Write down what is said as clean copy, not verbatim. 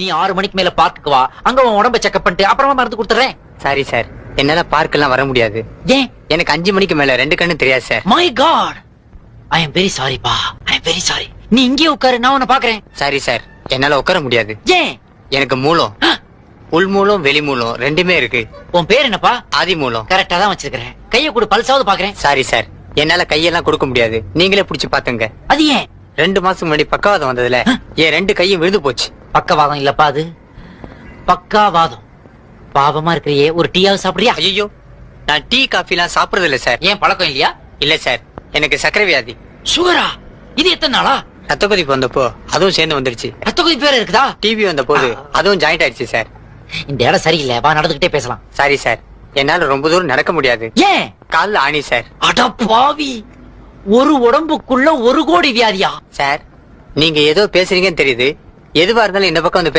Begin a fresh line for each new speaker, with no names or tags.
நீ 6 மணிக்கு மேல பார்க்குக்கு வா, அங்க உன் உடம்ப செக்அப் பண்ணிட்டு அப்புறமா மருந்து கொடுத்துறேன்.
சாரி சார், என்னால பார்க் எல்லாம் வர முடியாது.
ஏன்?
எனக்கு 5 மணிக்கு மேல 2 கண்ணு தெரியாது sir.
My god, I am very sorry பா, ஐ எம் வெரி சாரி. நீ இங்கே உட்காரு, நான் உன்னை பாக்குறேன்.
சாரி சார், என்னால உட்கார முடியாது.
ஏன்?
எனக்கு மூலம், உள் மூலம் வெளி மூலம் ரெண்டுமே இருக்கு.
உன் பேர் என்னப்பா?
ஆதி மூலம்.
கரெக்டா தான் வச்சிருக்கிறேன். கைய கூட பல்சாவது பாக்குறேன்.
சாரி சார், என்னால கையெல்லாம் கொடுக்க முடியாது. நீங்களே புடிச்சு பாத்துங்க.
அது ஏன்?
2 மாசம் முன்னாடி பக்கவாதம் வந்ததுல என் 2 கையும் விழுந்து போச்சு.
பக்கவாதம் இல்லப்பா, அது பக்காவாதம். பாவமா இருக்கிறியே, ஒரு டீயாவது சாப்பிடுறியா?
ஐயோ, நான் டீ காஃபி எல்லாம் சாப்பிடுறது இல்ல சார்.
ஏன், பழக்கம் இல்லையா?
இல்ல சார், எனக்கு சக்கரை வியாதி.
சுகரா? இது எத்தனை நாளா?
ரத்த கொதிப்பு வந்தப்போ அதுவும் சேர்ந்து வந்துருச்சு.
ரத்த கொதிப்பு வேற இருக்குதா?
டிவி வந்த போது அதுவும் ஜாயிண்ட் ஆயிடுச்சு சார்.
இந்த இடம் சரியில்லை, வா நடந்துகிட்டே பேசலாம்.
சாரி சார், என்னால ரொம்ப தூரம் நடக்க முடியாது.
ஏன்?
கால்ல ஆணி சார்.
அட பாவி, ஒரு உடம்புக்குள்ள 1 கோடி வியாதியா?
சார், நீங்க ஏதோ பேசுறீங்கன்னு தெரியுது. எதுவா இருந்தாலும் இந்த பக்கம் வந்து